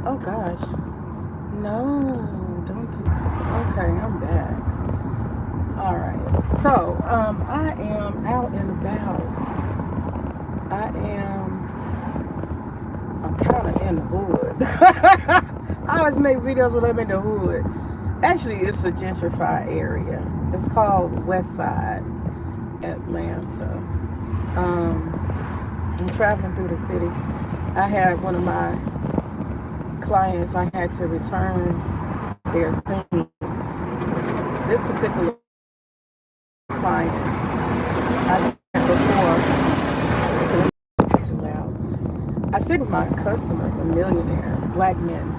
Oh gosh. No, don't do. Okay, I'm back. All right. So, I am out and about. I am. I'm kind of in the hood. I always make videos when I'm in the hood. Actually, it's a gentrified area. It's called West Side Atlanta. I'm traveling through the city. I had one of my clients. I had to return their things. This particular client, I said before, too loud. I said my customers are millionaires, black men,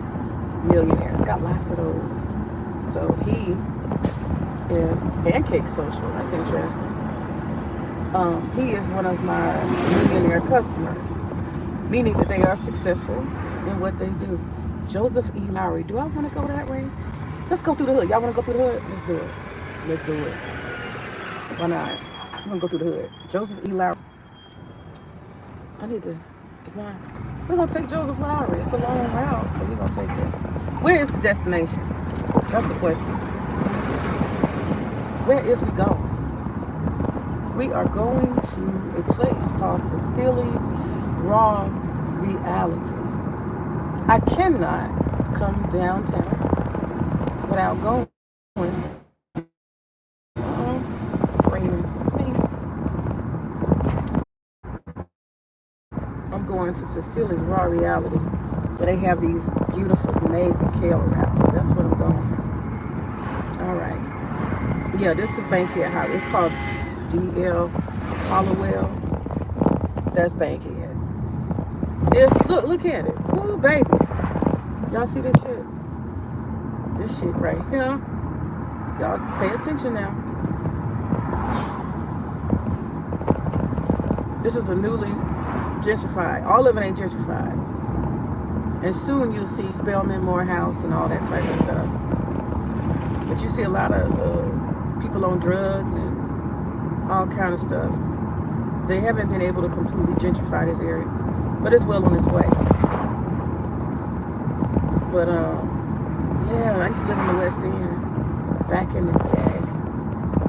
millionaires. Got lots of those. So he is Pancake Social. That's interesting. He is one of my millionaire customers, meaning that they are successful in what they do. Joseph E. Lowry. Do I want to go that way? Let's go through the hood. Y'all want to go through the hood? Let's do it. Let's do it. Why not? I'm gonna go through the hood. Joseph E. Lowry. I need to. It's not. We're gonna take Joseph Lowry. It's a long route, but we're gonna take it. Where is the destination? That's the question. Where is we going? We are going to a place called Cecilia's Raw Reality. I cannot come downtown without going. Freeman, it's me. I'm going to Cecilia's Raw Reality, where they have these beautiful, amazing kale wraps. That's what I'm going. All right. Yeah, this is Bankhead House. It's called D.L. Hollowell. That's Bankhead. Look at it. Ooh, baby. Y'all see this shit? This shit right here. Y'all pay attention now. This is a newly gentrified. All of it ain't gentrified. And soon you'll see Spelman, Morehouse, and all that type of stuff. But you see a lot of people on drugs and all kind of stuff. They haven't been able to completely gentrify this area, but it's well on its way. But yeah, I used to live in the West End back in the day.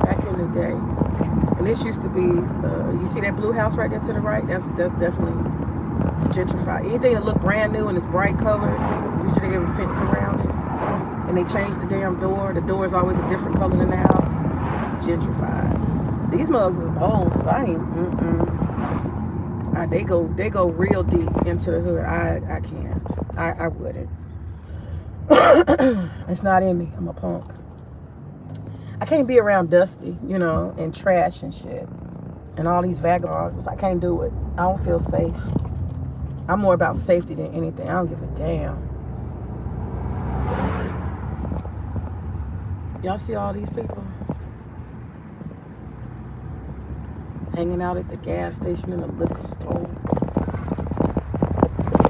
Back in the day, and this used to be. You see that blue house right there to the right? That's definitely gentrified. Anything that look brand new and is bright colored, usually they have a fence around it, and they change the damn door. The door is always a different color than the house. Gentrified. These mugs is bones. I ain't. They go real deep into the hood. I can't. I wouldn't. It's not in me. I'm a punk. I can't be around dusty, and trash and shit, and all these vagabonds. I can't do it. I don't feel safe. I'm more about safety than anything. I don't give a damn. Y'all see all these people hanging out at the gas station and the liquor store?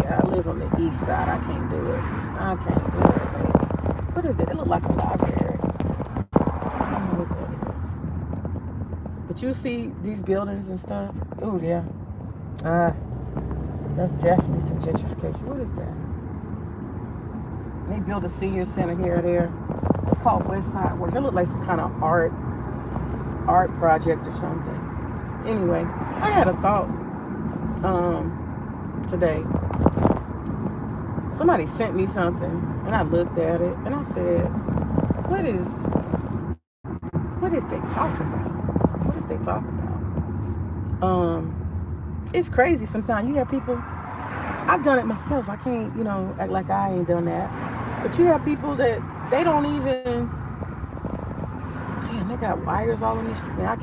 Yeah, I live on the east side. I can't do it. I can't do it. What is that? It look like a library. I don't know what that is. But you see these buildings and stuff? Oh, yeah. That's definitely some gentrification. What is that? They built a senior center here or there. It's called West Side Works. It look like some kind of art project or something. Anyway, I had a thought today. Somebody sent me something, and I looked at it, and I said, what is they talking about? What is they talking about? It's crazy sometimes. You have people, I've done it myself. I can't, act like I ain't done that. But you have people that they don't even, damn, they got wires all on the street. Man, I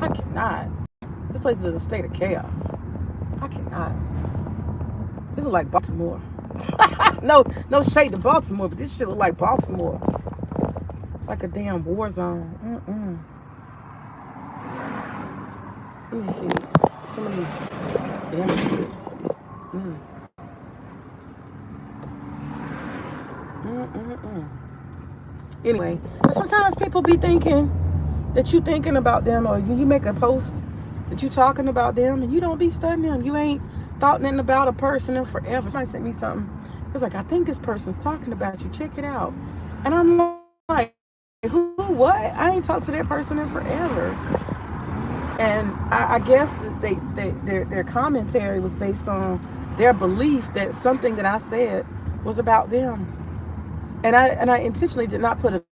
cannot. This place is in a state of chaos. I cannot. This is like Baltimore. No shade to Baltimore, but this shit look like Baltimore. Like a damn war zone. Let me see some of these images. Anyway, sometimes people be thinking that you thinking about them, or you make a post that you talking about them, and you don't be studying them. You ain't thought nothing about a person in forever. Somebody sent me something It was like, I think this person's talking about you. Check it out. And I'm like, who, what? I ain't talked to that person in forever. And I guess that their commentary was based on their belief that something that I said was about them. And I intentionally did not put a,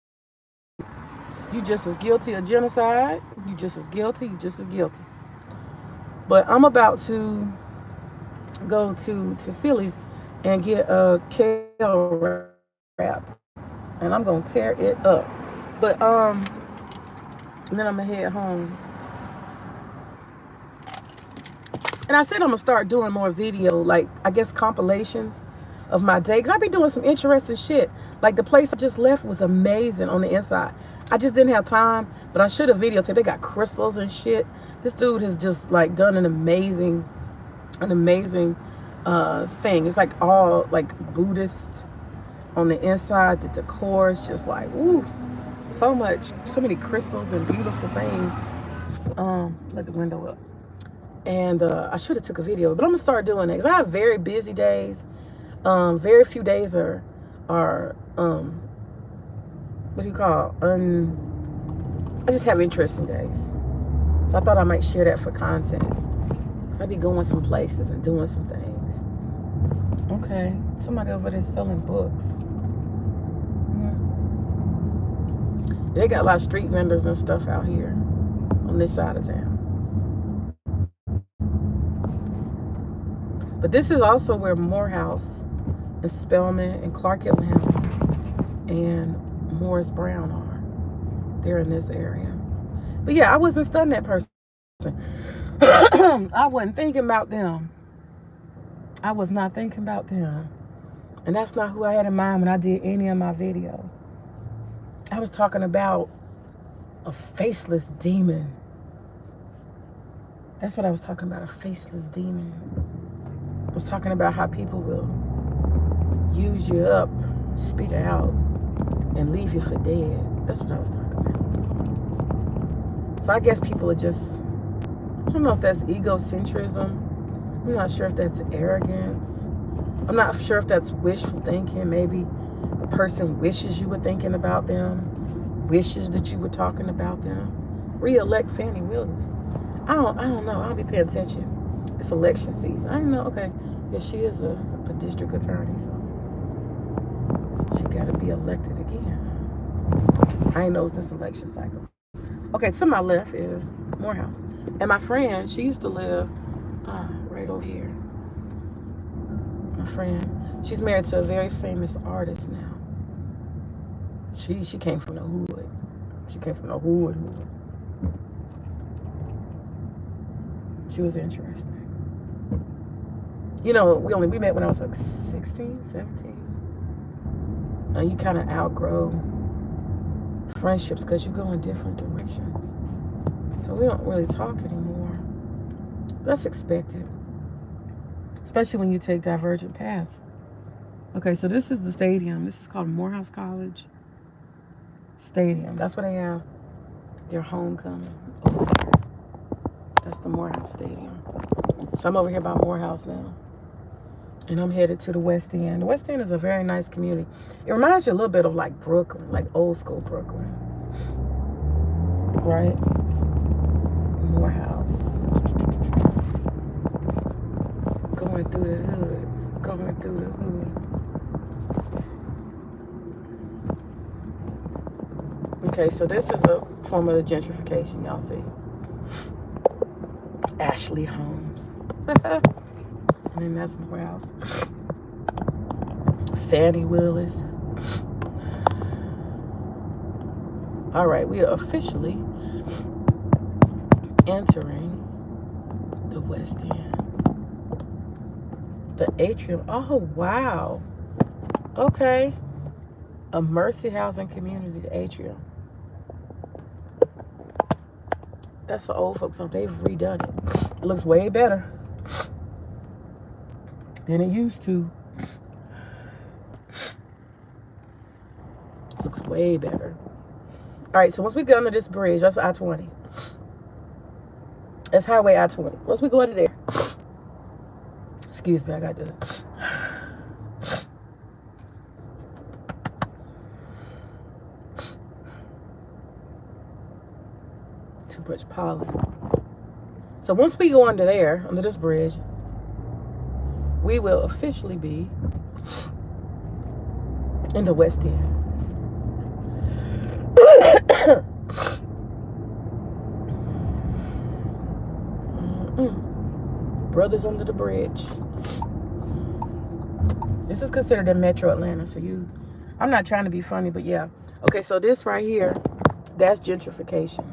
you just as guilty of genocide, you just as guilty, you just as guilty. But I'm about to go to Silly's and get a kale wrap, and I'm gonna tear it up. But and then I'm gonna head home. And I said I'm gonna start doing more video, like I guess compilations of my day, because I be doing some interesting shit. Like the place I just left was amazing on the inside. I just didn't have time, but I should have videotaped. They got crystals and shit. This dude has just like done an amazing thing. It's like all like Buddhist on the inside. The decor is just like, ooh, so many crystals and beautiful things. Let the window up. And I should have took a video, but I'm gonna start doing that because I have very busy days. Very few days are what do you call I just have interesting days. So I thought I might share that for content. Cause I be going some places and doing some things. Okay, somebody over there selling books. They got a lot of street vendors and stuff out here on this side of town. But this is also where Morehouse and Spelman and Clark Atlanta and Morris Brown are. They're in this area. But yeah, I wasn't studying that person. I wasn't thinking about them. I was not thinking about them. And that's not who I had in mind when I did any of my video. I was talking about a faceless demon. That's what I was talking about, a faceless demon. I was talking about how people will use you up, spit out, and leave you for dead. That's what I was talking about. So I guess people are just, I don't know if that's egocentrism. I'm not sure if that's arrogance. I'm not sure if that's wishful thinking. Maybe a person wishes you were thinking about them, wishes that you were talking about them. Re-elect Fannie Willis. I don't know. I don't be paying attention. It's election season. I didn't know. Okay, yeah, she is a district attorney, so she got to be elected again. I didn't know it was this election cycle. Okay, to my left is Morehouse, and my friend, she used to live right over here. My friend, she's married to a very famous artist now. She came from the hood. She came from the hood. She was interesting. You know, we met when I was like 16, 17. And you kind of outgrow friendships because you go in different directions. So we don't really talk anymore. That's expected. Especially when you take divergent paths. Okay, so this is the stadium. This is called Morehouse College Stadium. That's where they have their homecoming over there. That's the Morehouse Stadium. So I'm over here by Morehouse now. And I'm headed to the West End. The West End is a very nice community. It reminds you a little bit of like Brooklyn, like old school Brooklyn. Right? Morehouse. Going through the hood. Going through the hood. Okay, so this is a form of the gentrification, y'all see. Ashley Homes. And then that's Morehouse. Fannie Willis. All right, we are officially entering the West End. The atrium. Oh, wow. Okay. A Mercy Housing Community, the atrium. That's the old folks home. They've redone it. It looks way better than it used to. Looks way better. All right, so once we get under this bridge, that's I-20. That's Highway I-20. Once we go under there, excuse me, I got to. too much pollen. So once we go under there, under this bridge, we will officially be in the West End. Brothers under the bridge. This is considered in Metro Atlanta. So I'm not trying to be funny, but yeah. Okay, so this right here, that's gentrification.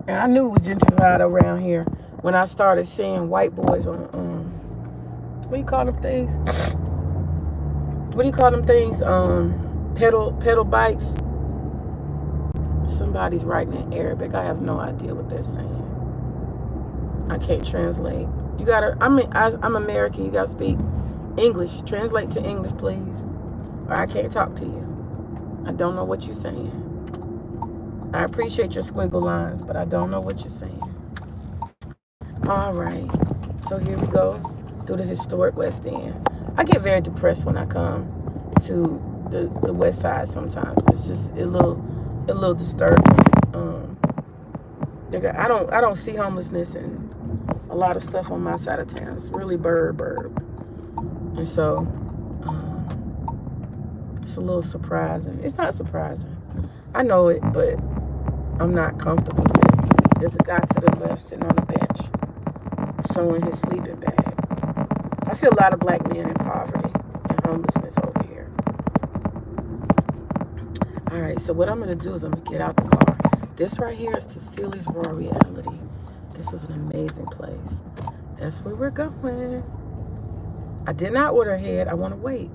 And I knew it was gentrified around here when I started seeing white boys on, what do you call them things? What do you call them things? Pedal bikes. Somebody's writing in Arabic. I have no idea what they're saying. I can't translate. You gotta, I'm American. You gotta speak English. Translate to English, please. Or I can't talk to you. I don't know what you're saying. I appreciate your squiggle lines, but I don't know what you're saying. All right. So here we go through the historic West End. I get very depressed when I come to the West Side sometimes. It's just a little disturbing. I don't see homelessness and a lot of stuff on my side of town. It's really burb. And so it's a little surprising. It's not surprising. I know it, but I'm not comfortable with it. There's a guy to the left sitting on a bench sewing his sleeping bag. I see a lot of black men in poverty and homelessness over here. All right, so what I'm going to do is I'm going to get out the car. This right here is Cecilia's Raw Reality. This is an amazing place. That's where we're going. I did not order ahead. I want to wait.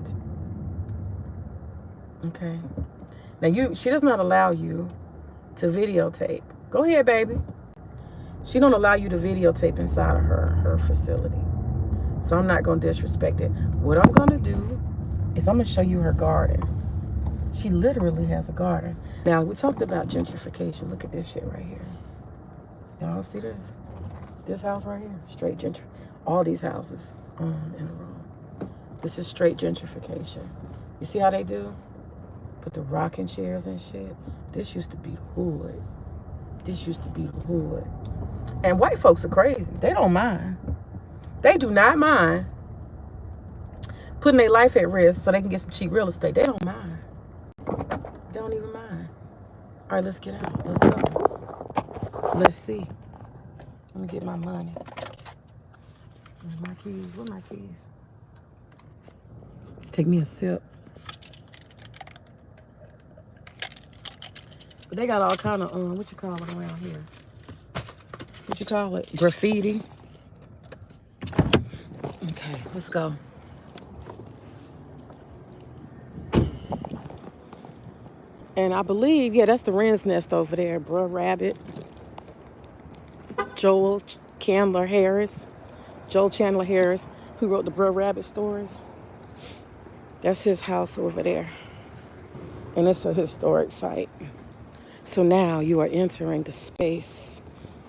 Okay. Now, she does not allow you to videotape. Go ahead, baby. She don't allow you to videotape inside of her facility. So I'm not going to disrespect it. What I'm going to do is I'm going to show you her garden. She literally has a garden. Now, we talked about gentrification. Look at this shit right here. Y'all see this? This house right here, straight gentrification. All these houses in a row. This is straight gentrification. You see how they do? Put the rocking chairs and shit. This used to be the hood. This used to be the hood. And white folks are crazy. They don't mind. They do not mind putting their life at risk so they can get some cheap real estate. They don't mind. They don't even mind. All right, let's get out. Let's go. Let's see. Let me get my money. Where's my keys? Where are my keys? Let's take me a sip. But they got all kind of, what you call it around here? What you call it? Graffiti. Okay, let's go. And I believe, yeah, that's the Wren's Nest over there, Bruh Rabbit. Joel Chandler Harris, who wrote the Bruh Rabbit stories. That's his house over there. And it's a historic site. So now you are entering the space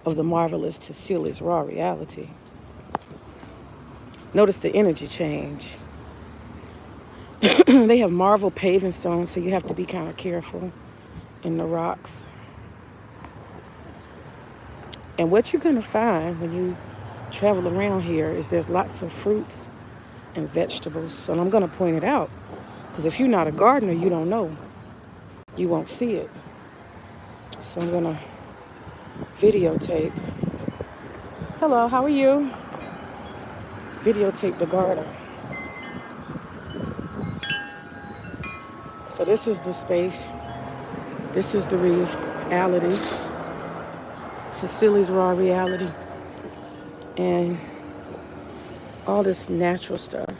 of the marvelous Cecilia's Raw Reality. Notice the energy change. They have marble paving stones, so you have to be kind of careful in the rocks. And what you're going to find when you travel around here is there's lots of fruits and vegetables. And I'm going to point it out, because if you're not a gardener, you don't know. You won't see it. So I'm going to videotape. Hello, how are you? Videotape the garden. So this is the space. This is the reality. Cecilia's Raw Reality. And all this natural stuff.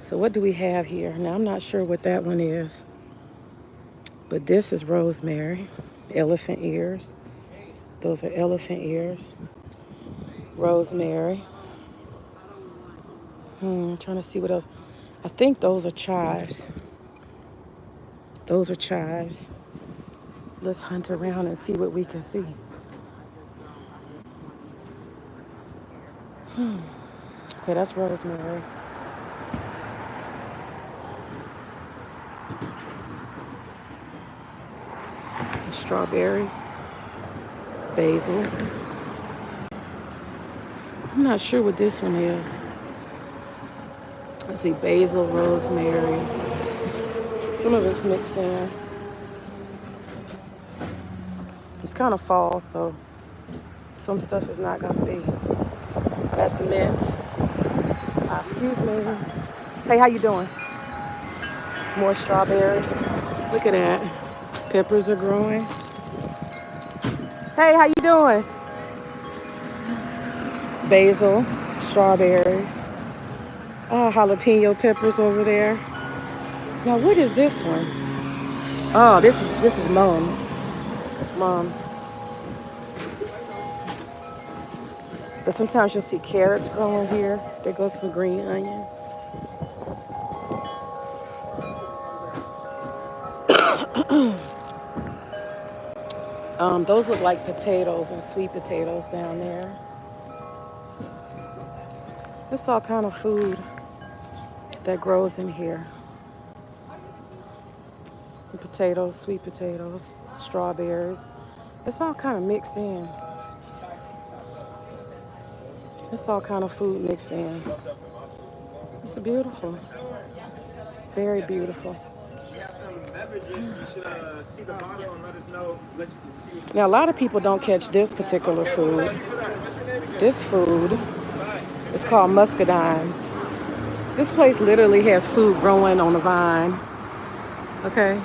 So what do we have here? Now, I'm not sure what that one is. But this is rosemary. Elephant ears. Those are elephant ears. Rosemary. I'm trying to see what else. I think those are chives. Those are chives. Let's hunt around and see what we can see. Okay, that's rosemary. Strawberries, basil. I'm not sure what this one is. Let's see, basil, rosemary. Some of it's mixed in. It's kind of fall, so some stuff is not gonna be. That's mint. Excuse me. Hey, how you doing? More strawberries. Look at that. Peppers are growing. Hey, how you doing? Basil, strawberries. Jalapeno peppers over there. Now, what is this one? Oh, this is Mom's. Mom's. But sometimes you'll see carrots growing here. There goes some green onion. Those look like potatoes and sweet potatoes down there. It's all kind of food that grows in here. Potatoes, sweet potatoes, strawberries. It's all kind of mixed in. It's all kind of food mixed in. It's beautiful. Very beautiful. Now, a lot of people don't catch this particular food. This food is called muscadines. This place literally has food growing on the vine. Okay?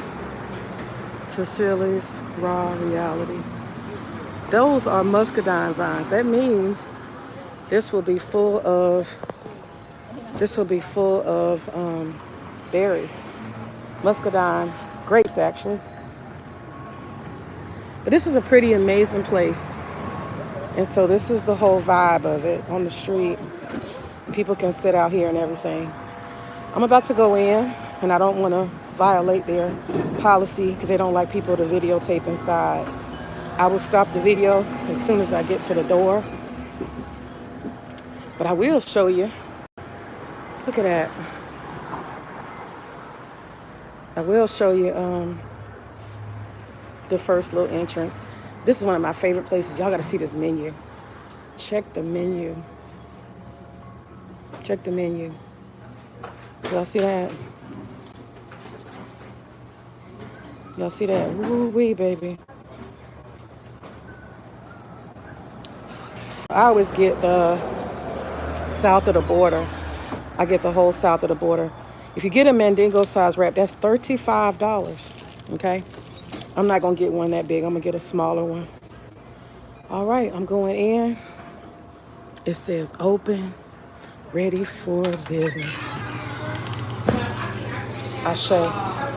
Cecilia's Raw Reality. Those are muscadine vines. That means this will be full of berries. Muscadine grapes, actually. But this is a pretty amazing place. And so this is the whole vibe of it on the street. People can sit out here and everything. I'm about to go in, and I don't want to violate their policy because they don't like people to videotape inside. I will stop the video as soon as I get to the door. But I will show you. Look at that. I will show you the first little entrance. This is one of my favorite places. Y'all got to see this menu. Check the menu. Check the menu. Y'all see that? Y'all see that? Woo-wee, baby. I always get the south of the border. I get the whole south of the border. If you get a Mandingo size wrap, that's $35, okay? I'm not gonna get one that big. I'm gonna get a smaller one. All right, I'm going in. It says open, ready for business. Ashe.